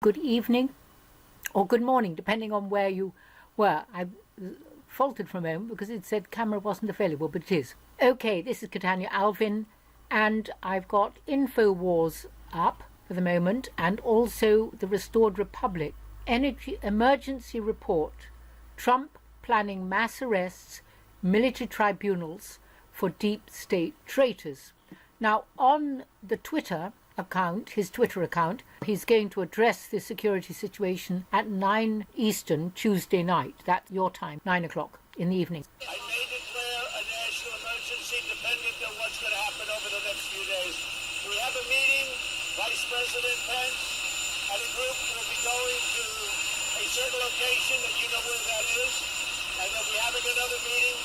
good evening or good morning, depending on where you were. I faltered for a moment because it said camera wasn't available, but it is. Okay, this is Catania Alvin, and I've got InfoWars up for the moment, and also the Restored Republic. Energy Emergency Report. Trump planning mass arrests, military tribunals for deep state traitors. Now, on the Twitter account, his Twitter account, he's going to address the security situation at 9 Eastern Tuesday night. That's your time, 9 o'clock in the evening. I may declare a national emergency dependent on what's going to happen over the next few days. We have a meeting, Vice President Pence and a group will be going to a certain location that you know where that is, and they'll be having another meeting.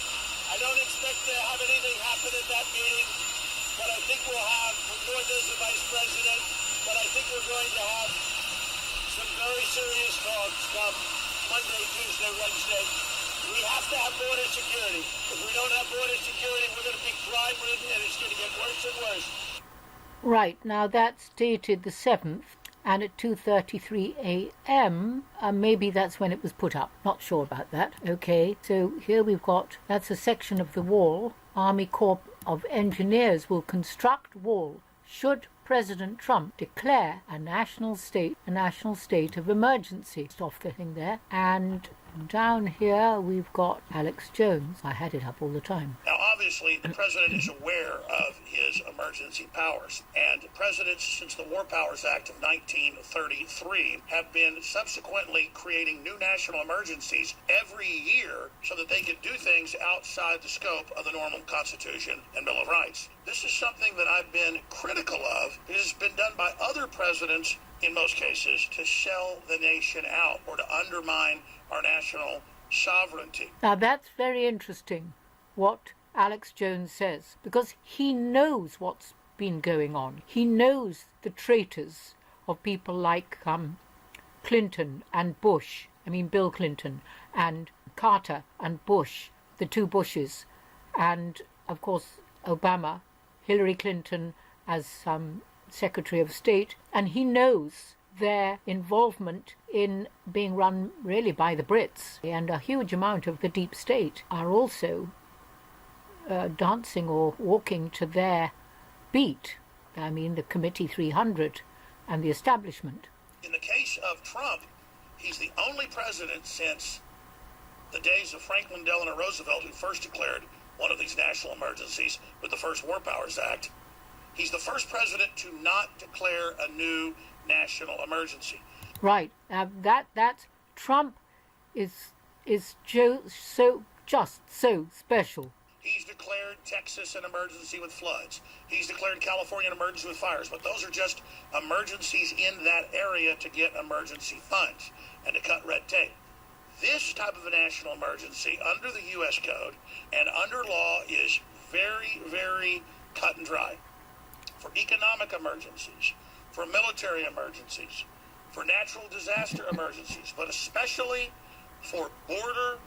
I don't expect to have anything happen at that meeting, but I think we'll have, before there's the Vice President, but I think we're going to have some very serious talks come Monday, Tuesday, Wednesday. We have to have border security. If we don't have border security, we're going to be crime-ridden, and it's going to get worse and worse. Right, now that's dated the 7th, and at 2:33 a.m., maybe that's when it was put up. Not sure about that. Okay, so here we've got, that's a section of the wall. Army Corps of Engineers will construct wall should President Trump declare a national state of emergency. Off the thing there. And down here we've got Alex Jones. I had it up all the time. Now, obviously, the president is aware of his emergency powers, and presidents since the War Powers Act of 1933 have been subsequently creating new national emergencies every year so that they can do things outside the scope of the normal Constitution and Bill of Rights. This is something that I've been critical of. It has been done by other presidents, in most cases, to sell the nation out or to undermine our national sovereignty. Now that's very interesting, what Alex Jones says, because he knows what's been going on. He knows the traitors of people like Clinton and Bush, Bill Clinton, and Carter and Bush, the two Bushes, and of course Obama, Hillary Clinton as Secretary of State, and he knows their involvement in being run really by the Brits, and a huge amount of the deep state are also dancing or walking to their beat. The Committee 300 and the establishment. In the case of Trump, he's the only president since the days of Franklin Delano Roosevelt who first declared one of these national emergencies with the first War Powers Act. He's the first president to not declare a new national emergency. Right. That Trump is so special. He's declared Texas an emergency with floods. He's declared California an emergency with fires. But those are just emergencies in that area to get emergency funds and to cut red tape. This type of a national emergency under the U.S. Code and under law is very, very cut and dry. For economic emergencies, for military emergencies, for natural disaster emergencies, but especially for border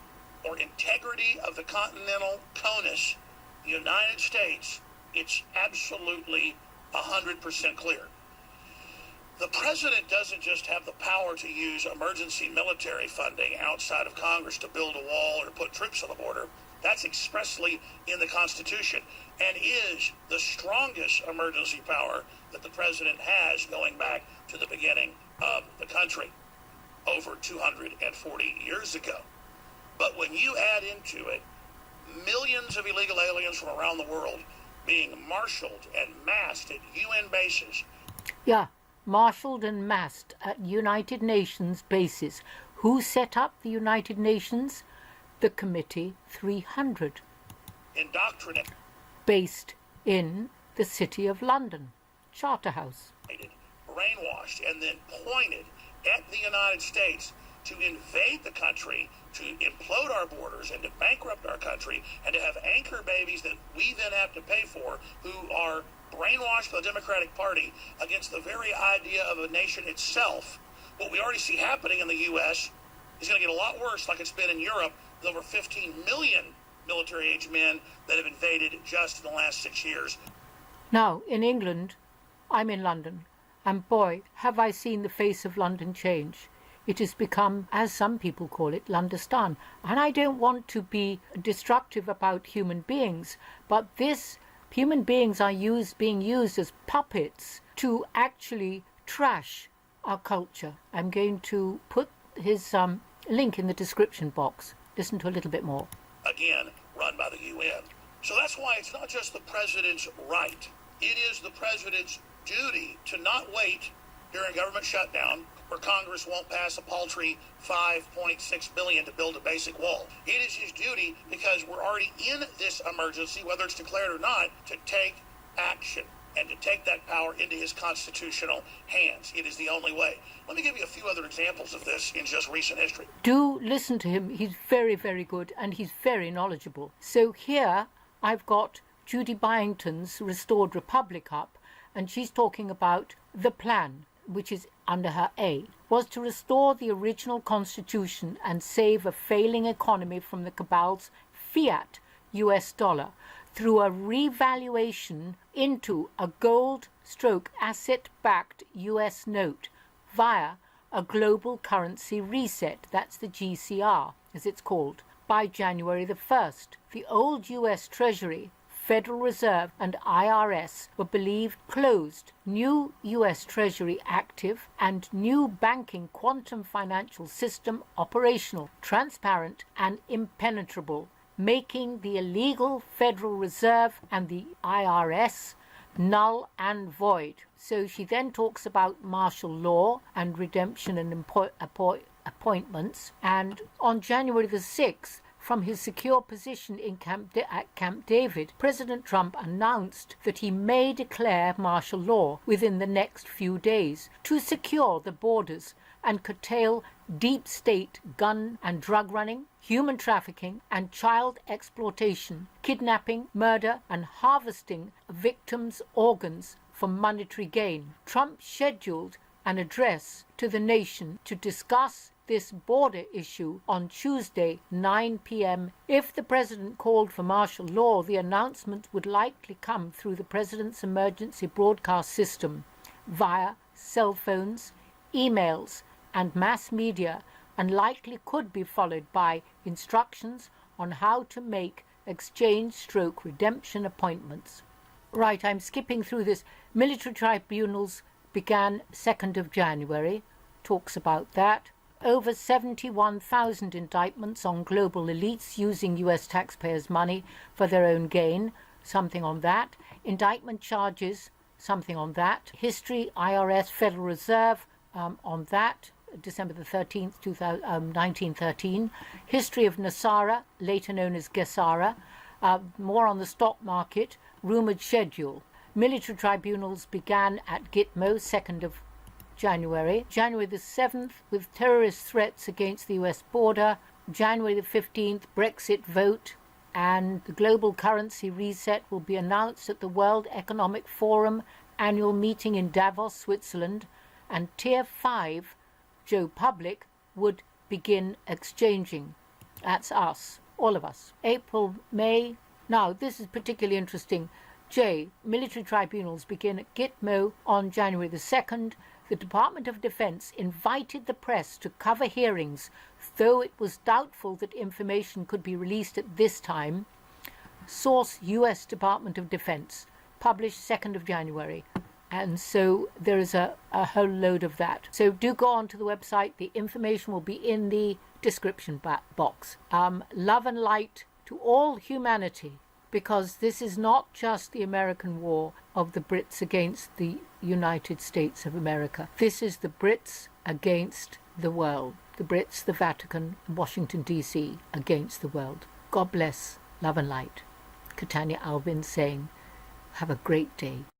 or integrity of the continental CONUS, the United States, it's absolutely 100% clear. The president doesn't just have the power to use emergency military funding outside of Congress to build a wall or to put troops on the border. That's expressly in the Constitution and is the strongest emergency power that the president has going back to the beginning of the country over 240 years ago. But when you add into it millions of illegal aliens from around the world being marshaled and massed at UN bases. Yeah, marshaled and massed at United Nations bases. Who set up the United Nations? The Committee 300. Indoctrinated. Based in the City of London, Charterhouse. Brainwashed and then pointed at the United States to invade the country, to implode our borders and to bankrupt our country and to have anchor babies that we then have to pay for, who are brainwashed by the Democratic Party against the very idea of a nation itself. What we already see happening in the U.S. is going to get a lot worse, like it's been in Europe, with over 15 million military-age men that have invaded just in the last 6 years. Now, in England, I'm in London, And boy, have I seen the face of London change. It has become, as some people call it, Londistan. And I don't want to be destructive about human beings, but human beings are being used as puppets to actually trash our culture. I'm going to put his link in the description box. Listen to a little bit more. Again, run by the UN. So that's why it's not just the president's right. It is the president's duty to not wait during government shutdown where Congress won't pass a paltry $5.6 billion to build a basic wall. It is his duty, because we're already in this emergency, whether it's declared or not, to take action and to take that power into his constitutional hands. It is the only way. Let me give you a few other examples of this in just recent history. Do listen to him. He's very, very good, and he's very knowledgeable. So here I've got Judy Byington's Restored Republic up, and she's talking about the plan, which is under her A, was to restore the original constitution and save a failing economy from the cabal's fiat US dollar through a revaluation into a gold-stroke asset-backed US note via a global currency reset, that's the GCR as it's called, by January the 1st. The old US Treasury, Federal Reserve and IRS were believed closed, new US Treasury active, and new banking quantum financial system operational, transparent and impenetrable, making the illegal Federal Reserve and the IRS null and void. So she then talks about martial law and redemption and appointments. And on January the 6th, from his secure position at Camp David, President Trump announced that he may declare martial law within the next few days to secure the borders and curtail deep state gun and drug running, human trafficking and child exploitation, kidnapping, murder and harvesting victims' organs for monetary gain. Trump scheduled an address to the nation to discuss this border issue on Tuesday, 9 p.m. If the president called for martial law, the announcement would likely come through the president's emergency broadcast system via cell phones, emails, and mass media, and likely could be followed by instructions on how to make exchange/redemption appointments. Right, I'm skipping through this. Military tribunals began 2nd of January, talks about that. Over 71,000 indictments on global elites using US taxpayers' money for their own gain, something on that. Indictment charges, something on that. History, IRS, Federal Reserve, on that, December the 13th, 1913. History of Nasara, later known as GCR, more on the stock market, rumoured schedule. Military tribunals began at Gitmo, 2nd of January. January the 7th, with terrorist threats against the US border. January the 15th, Brexit vote, and the global currency reset will be announced at the World Economic Forum annual meeting in Davos, Switzerland, and Tier 5, Joe Public, would begin exchanging. That's us, all of us. April, May. Now, this is particularly interesting. J. Military tribunals begin at Gitmo on January the 2nd. The Department of Defense invited the press to cover hearings, though it was doubtful that information could be released at this time. Source U.S. Department of Defense, published 2nd of January. And so there is a whole load of that. So do go on to the website. The information will be in the description box. Love and light to all humanity, because this is not just the American war of the Brits against the United States of America. This is the Brits against the world. The Brits, the Vatican, Washington, D.C. against the world. God bless, love and light. Catania Alvin saying, have a great day.